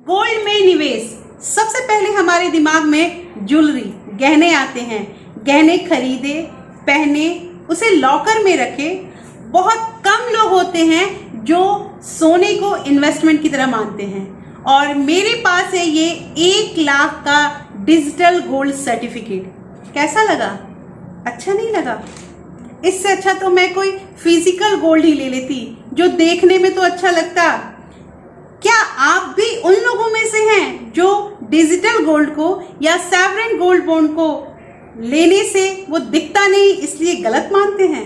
Gold में निवेश, सबसे पहले हमारे दिमाग में ज्वेलरी, गहने आते हैं। गहने खरीदे, पहने, उसे लॉकर में रखे। बहुत कम लोग होते हैं जो सोने को इन्वेस्टमेंट की तरह मानते हैं। और मेरे पास है ये 1 लाख का डिजिटल गोल्ड सर्टिफिकेट। कैसा लगा? अच्छा नहीं लगा? इससे अच्छा तो मैं कोई फिजिकल गोल्ड ही ले लेती जो देखने में तो अच्छा लगता। क्या आप भी उन लोगों में से हैं जो डिजिटल गोल्ड को या सॉवरेन गोल्ड बॉन्ड को लेने से वो दिखता नहीं इसलिए गलत मानते हैं?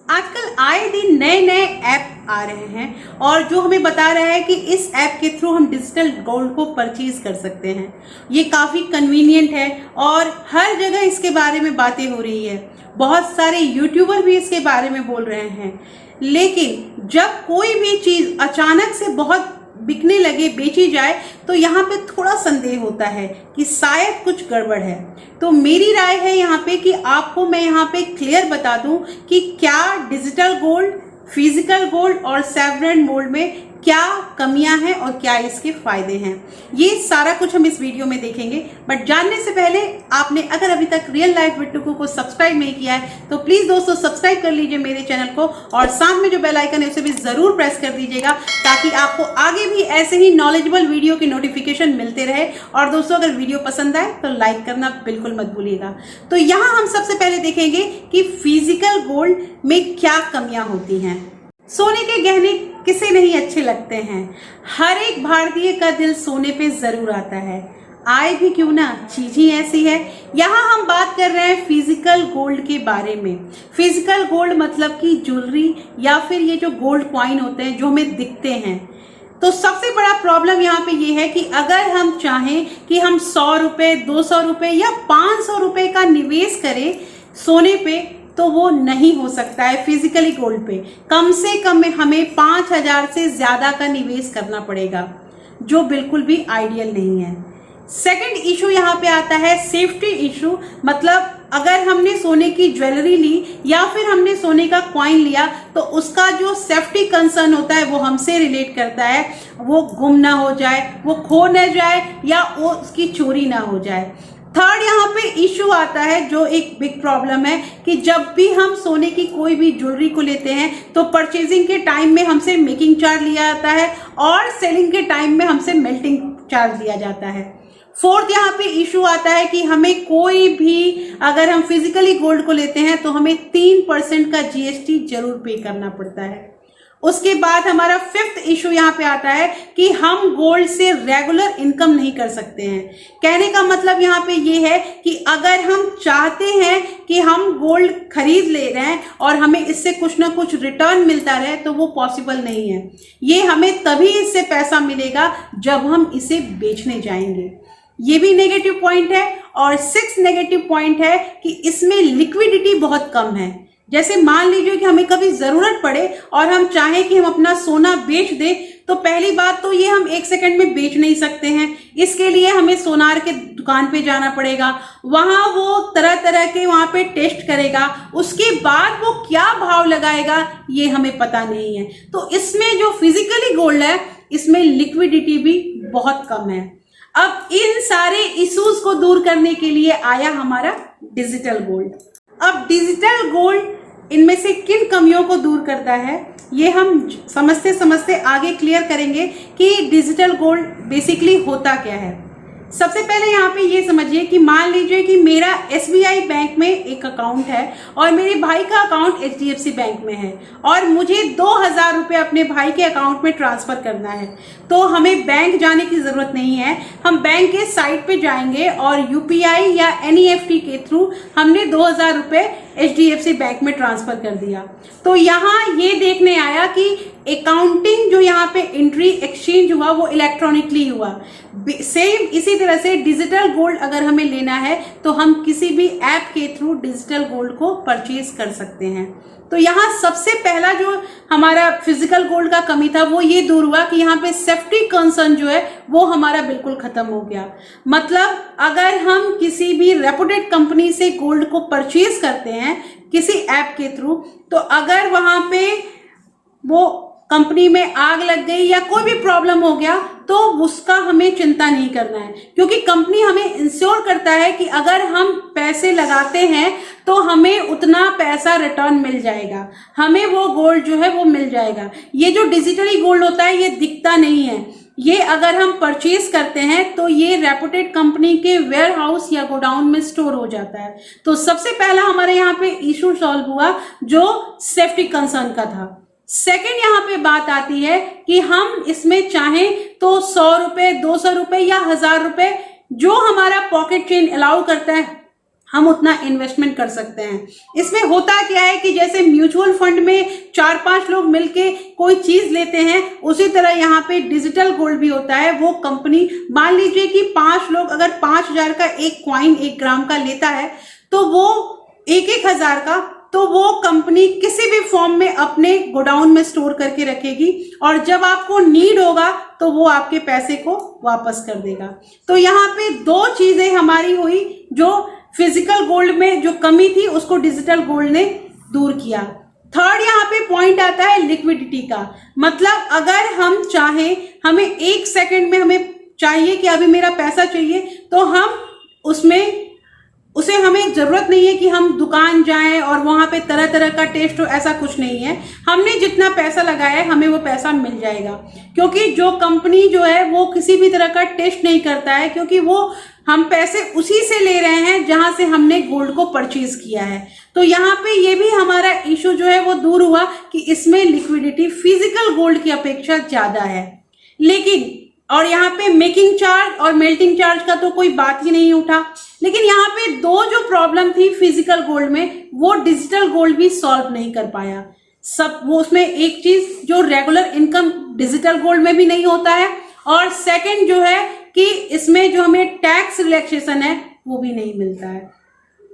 आजकल आए दिन नए नए ऐप आ रहे हैं और जो हमें बता रहा है कि इस ऐप के थ्रू हम डिजिटल गोल्ड को परचेज कर सकते हैं। ये काफ़ी कन्वीनियंट है और हर जगह इसके बारे में बातें हो रही है। बहुत सारे यूट्यूबर भी इसके बारे में बोल रहे हैं। लेकिन जब कोई भी चीज़ अचानक से बहुत बिकने लगे, बेची जाए, तो यहाँ पे थोड़ा संदेह होता है कि शायद कुछ गड़बड़ है। तो मेरी राय है यहाँ पे कि आपको मैं यहाँ पे क्लियर बता दूं कि क्या डिजिटल गोल्ड, फिजिकल गोल्ड और सॉवरेन गोल्ड में क्या कमियां हैं और क्या इसके फायदे हैं। ये सारा कुछ हम इस वीडियो में देखेंगे। बट जानने से पहले आपने अगर अभी तक रियल लाइफ विद टुकू को सब्सक्राइब नहीं किया है तो प्लीज दोस्तों सब्सक्राइब कर लीजिए मेरे चैनल को और साथ में जो बेल आइकन है उसे भी जरूर प्रेस कर दीजिएगा ताकि आपको आगे भी ऐसे ही नॉलेजेबल वीडियो की नोटिफिकेशन मिलते रहे। और दोस्तों अगर वीडियो पसंद आए तो लाइक करना बिल्कुल मत भूलिएगा। तो यहाँ हम सबसे पहले देखेंगे कि फिजिकल गोल्ड में क्या कमियां होती हैं। सोने के गहने किसे नहीं अच्छे लगते हैं? हर एक भारतीय का दिल सोने पे जरूर आता है। आए भी क्यों ना, चीज ही ऐसी है। यहाँ हम बात कर रहे हैं फिजिकल गोल्ड के बारे में। फिजिकल गोल्ड मतलब कि ज्वेलरी या फिर ये जो गोल्ड कॉइन होते हैं जो हमें दिखते हैं। तो सबसे बड़ा प्रॉब्लम यहाँ पे ये है कि अगर हम चाहें कि हम 100 रुपये, 200 रुपये या 500 रुपये का निवेश करें सोने पे तो वो नहीं हो सकता है। फिजिकली गोल्ड पे कम से कम हमें 5,000 से ज्यादा का निवेश करना पड़ेगा जो बिल्कुल भी आइडियल नहीं है। सेकंड इशू यहाँ पे आता है सेफ्टी इशू। मतलब अगर हमने सोने की ज्वेलरी ली या फिर हमने सोने का कॉइन लिया तो उसका जो सेफ्टी कंसर्न होता है वो हमसे रिलेट करता है। वो गुम ना हो जाए, वो खो ना जाए या वो उसकी चोरी ना हो जाए। थर्ड यहाँ पे इशू आता है जो एक बिग प्रॉब्लम है कि जब भी हम सोने की कोई भी ज्वेलरी को लेते हैं तो परचेजिंग के टाइम में हमसे मेकिंग चार्ज लिया जाता है और सेलिंग के टाइम में हमसे मेल्टिंग चार्ज लिया जाता है। फोर्थ यहाँ पे इशू आता है कि हमें कोई भी अगर हम फिजिकली गोल्ड को लेते हैं तो हमें 3% का जीएसटी जरूर पे करना पड़ता है। उसके बाद हमारा फिफ्थ इशू यहाँ पे आता है कि हम गोल्ड से रेगुलर इनकम नहीं कर सकते हैं। कहने का मतलब यहाँ पे ये है कि अगर हम चाहते हैं कि हम गोल्ड खरीद ले रहे हैं और हमें इससे कुछ ना कुछ रिटर्न मिलता रहे तो वो पॉसिबल नहीं है। ये हमें तभी इससे पैसा मिलेगा जब हम इसे बेचने जाएंगे। ये भी नेगेटिव पॉइंट है। और 6 नेगेटिव पॉइंट है कि इसमें लिक्विडिटी बहुत कम है। जैसे मान लीजिए कि हमें कभी जरूरत पड़े और हम चाहें कि हम अपना सोना बेच दें तो पहली बात तो ये हम 1 सेकंड में बेच नहीं सकते हैं। इसके लिए हमें सोनार के दुकान पे जाना पड़ेगा। वहां वो तरह तरह के वहां पे टेस्ट करेगा, उसके बाद वो क्या भाव लगाएगा ये हमें पता नहीं है। तो इसमें जो फिजिकली गोल्ड है इसमें लिक्विडिटी भी बहुत कम है। अब इन सारे इश्यूज को दूर करने के लिए आया हमारा डिजिटल गोल्ड। अब डिजिटल गोल्ड इनमें से किन कमियों को दूर करता है ये हम समझते समझते आगे क्लियर करेंगे कि डिजिटल गोल्ड बेसिकली होता क्या है। सबसे पहले यहाँ पे ये समझिए कि मान लीजिए कि मेरा एसबीआई बैंक में एक अकाउंट है और मेरे भाई का अकाउंट एचडीएफसी बैंक में है और मुझे 2,000 रुपये अपने भाई के अकाउंट में ट्रांसफर करना है। तो हमें बैंक जाने की जरूरत नहीं है। हम बैंक के साइट पे जाएंगे और यूपीआई या एनईएफटी के थ्रू हमने 2,000 रुपये एचडीएफसी बैंक में ट्रांसफर कर दिया। तो यहाँ ये देखने आया कि अकाउंटिंग जो यहाँ पे एंट्री एक्सचेंज हुआ वो इलेक्ट्रॉनिकली हुआ। सेम इसी तरह से डिजिटल गोल्ड अगर हमें लेना है तो हम किसी भी ऐप के थ्रू डिजिटल गोल्ड को परचेज कर सकते हैं। तो यहाँ सबसे पहला जो हमारा फिजिकल गोल्ड का कमी था वो ये दूर हुआ कि यहाँ पे सेफ्टी कंसर्न जो है वो हमारा बिल्कुल खत्म हो गया। मतलब अगर हम किसी भी रेपुटेड कंपनी से गोल्ड को परचेज करते हैं किसी ऐप के थ्रू तो अगर वहां पे वो कंपनी में आग लग गई या कोई भी प्रॉब्लम हो गया तो उसका हमें चिंता नहीं करना है, क्योंकि कंपनी हमें इंश्योर करता है कि अगर हम पैसे लगाते हैं तो हमें उतना पैसा रिटर्न मिल जाएगा, हमें वो गोल्ड जो है वो मिल जाएगा। ये जो डिजिटली गोल्ड होता है ये दिखता नहीं है, ये अगर हम परचेज करते हैं तो ये रेपुटेड कंपनी के वेयर हाउस या गोडाउन में स्टोर हो जाता है। तो सबसे पहला हमारे यहाँ पे इशू सॉल्व हुआ जो सेफ्टी कंसर्न का था। सेकंड यहाँ पे बात आती है कि हम इसमें चाहें तो 100 रुपए, 200 रुपए या 1000 रुपए जो हमारा पॉकेट चेन अलाउ करता है हम उतना इन्वेस्टमेंट कर सकते हैं। इसमें होता क्या है कि जैसे म्यूचुअल फंड में 4-5 लोग मिलके कोई चीज लेते हैं, उसी तरह यहाँ पे डिजिटल गोल्ड भी होता है। वो कंपनी, मान लीजिए कि 5 लोग अगर 5000 का एक कॉइन 1 ग्राम का लेता है तो वो 1-1000 का तो वो कंपनी किसी भी फॉर्म में अपने गोडाउन में स्टोर करके रखेगी और जब आपको नीड होगा तो वो आपके पैसे को वापस कर देगा। तो यहाँ पे 2 चीजें हमारी हुई, जो फिजिकल गोल्ड में जो कमी थी उसको डिजिटल गोल्ड ने दूर किया। थर्ड यहाँ पे पॉइंट आता है लिक्विडिटी का, मतलब अगर हम चाहें, हमें 1 सेकंड में हमें चाहिए कि अभी मेरा पैसा चाहिए तो हम उसे हमें जरूरत नहीं है कि हम दुकान जाएं और वहां पे तरह तरह का टेस्ट हो, ऐसा कुछ नहीं है। हमने जितना पैसा लगाया है हमें वो पैसा मिल जाएगा, क्योंकि जो कंपनी जो है वो किसी भी तरह का टेस्ट नहीं करता है, क्योंकि वो हम पैसे उसी से ले रहे हैं जहां से हमने गोल्ड को परचेज किया है। तो यहाँ पे ये भी हमारा इशू जो है वो दूर हुआ कि इसमें लिक्विडिटी फिजिकल गोल्ड की अपेक्षा ज्यादा है। लेकिन और यहाँ पे मेकिंग चार्ज और मेल्टिंग चार्ज का तो कोई बात ही नहीं उठा। लेकिन यहाँ पे 2 जो प्रॉब्लम थी फिजिकल गोल्ड में वो डिजिटल गोल्ड भी सॉल्व नहीं कर पाया। सब वो उसमें एक चीज जो रेगुलर इनकम डिजिटल गोल्ड में भी नहीं होता है, और सेकंड जो है कि इसमें जो हमें टैक्स रिलैक्सेशन है वो भी नहीं मिलता है।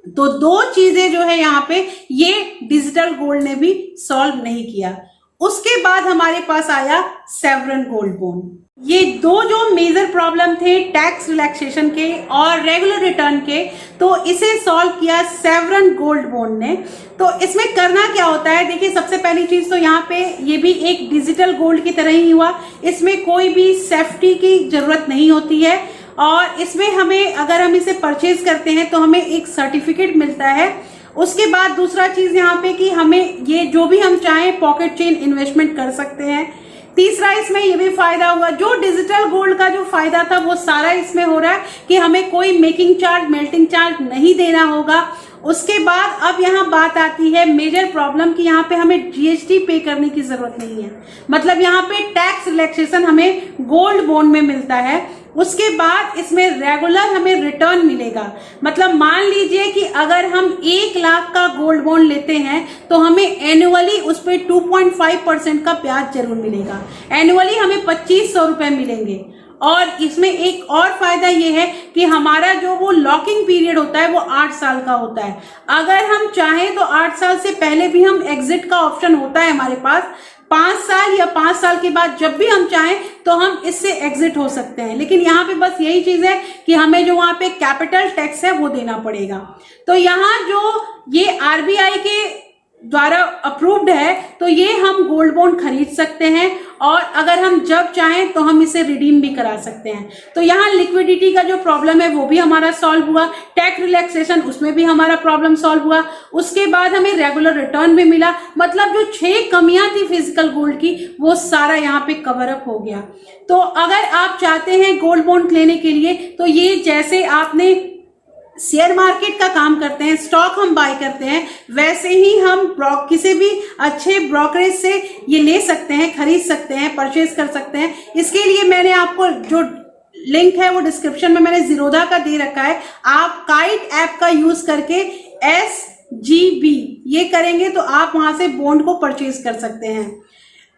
तो 2 चीजें जो है यहाँ पे ये डिजिटल गोल्ड ने भी सॉल्व नहीं किया। उसके बाद हमारे पास आया सेवरन गोल्ड बॉन्ड। ये 2 जो मेजर प्रॉब्लम थे टैक्स रिलैक्सेशन के और रेगुलर रिटर्न के, तो इसे सॉल्व किया सेवरन गोल्ड बॉन्ड ने। तो इसमें करना क्या होता है, देखिए सबसे पहली चीज तो यहाँ पे ये भी एक डिजिटल गोल्ड की तरह ही हुआ, इसमें कोई भी सेफ्टी की जरूरत नहीं होती है और इसमें हमें, अगर हम इसे परचेज करते हैं तो हमें एक सर्टिफिकेट मिलता है। उसके बाद दूसरा चीज यहाँ पे कि हमें ये जो भी हम चाहें पॉकेट चेन इन्वेस्टमेंट कर सकते हैं। तीसरा इसमें ये भी फायदा हुआ, जो डिजिटल गोल्ड का जो फायदा था वो सारा इसमें हो रहा है कि हमें कोई मेकिंग चार्ज, मेल्टिंग चार्ज नहीं देना होगा। उसके बाद अब यहाँ बात आती है मेजर प्रॉब्लम कि यहाँ पे हमें जीएसटी पे करने की जरूरत नहीं है, मतलब यहाँ पे टैक्स रिलैक्सेशन हमें गोल्ड बॉन्ड में मिलता है। उसके बाद इसमें रेगुलर हमें रिटर्न मिलेगा, मतलब मान लीजिए कि अगर हम 1 लाख का गोल्ड बॉन्ड लेते हैं तो हमें एनुअली उस पर 2.5% का ब्याज जरूर मिलेगा। एनुअली हमें 2500 रुपए मिलेंगे। और इसमें एक और फायदा ये है कि हमारा जो वो लॉकिंग पीरियड होता है वो 8 साल का होता है। अगर हम चाहें तो 8 साल से पहले भी हम एग्जिट का ऑप्शन होता है हमारे पास। 5 साल या 5 साल के बाद जब भी हम चाहें तो हम इससे एग्जिट हो सकते हैं। लेकिन यहाँ पे बस यही चीज है कि हमें जो वहां पे कैपिटल टैक्स है वो देना पड़ेगा। तो यहाँ जो ये आरबीआई के द्वारा अप्रूव्ड है तो ये हम गोल्ड बॉन्ड खरीद सकते हैं और अगर हम जब चाहें तो हम इसे रिडीम भी करा सकते हैं। तो यहाँ लिक्विडिटी का जो प्रॉब्लम है वो भी हमारा सॉल्व हुआ, टैक्स रिलैक्सेशन उसमें भी हमारा प्रॉब्लम सॉल्व हुआ। उसके बाद हमें रेगुलर रिटर्न भी मिला, मतलब जो 6 कमियां थी फिजिकल गोल्ड की वो सारा यहाँ पे कवर अप हो गया। तो अगर आप चाहते हैं गोल्ड बॉन्ड लेने के लिए तो ये जैसे आपने शेयर मार्केट का काम करते हैं, स्टॉक हम बाय करते हैं, वैसे ही हम किसी भी अच्छे ब्रोकरेज से ये ले सकते हैं, खरीद सकते हैं, परचेज कर सकते हैं। इसके लिए मैंने आपको जो लिंक है वो डिस्क्रिप्शन में मैंने जीरोधा का दे रखा है। आप काइट ऐप का यूज करके SGB ये करेंगे तो आप वहां से बॉन्ड को परचेज कर सकते हैं।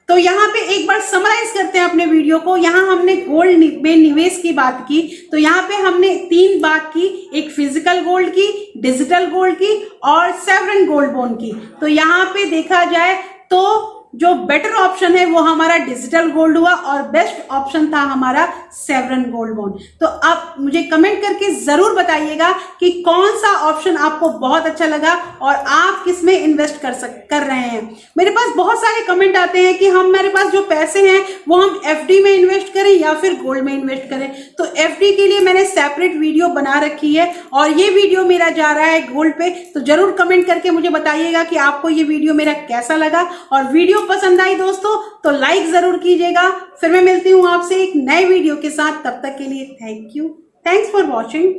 तो यहाँ पे एक बार समराइज करते हैं अपने वीडियो को। यहाँ हमने गोल्ड में निवेश की बात की, तो यहाँ पे हमने 3 बात की, एक फिजिकल गोल्ड की, डिजिटल गोल्ड की और सेवरन गोल्ड बॉन्ड की। तो यहाँ पे देखा जाए तो जो बेटर ऑप्शन है वो हमारा डिजिटल गोल्ड हुआ और बेस्ट ऑप्शन था हमारा सेवरन गोल्ड बॉन्ड। तो आप मुझे कमेंट करके जरूर बताइएगा कि कौन सा ऑप्शन आपको बहुत अच्छा लगा और आप किस में इन्वेस्ट कर रहे हैं। मेरे पास बहुत सारे कमेंट आते हैं कि हमारे पास जो पैसे हैं वो हम एफडी में इन्वेस्ट करें या फिर गोल्ड में इन्वेस्ट करें। तो एफडी के लिए मैंने सेपरेट वीडियो बना रखी है और ये वीडियो मेरा जा रहा है गोल्ड पे। तो जरूर कमेंट करके मुझे बताइएगा कि आपको ये वीडियो मेरा कैसा लगा, और वीडियो पसंद आई दोस्तों तो लाइक जरूर कीजिएगा। फिर मैं मिलती हूँ आपसे एक नए वीडियो के साथ, तब तक के लिए thank you, thanks for watching.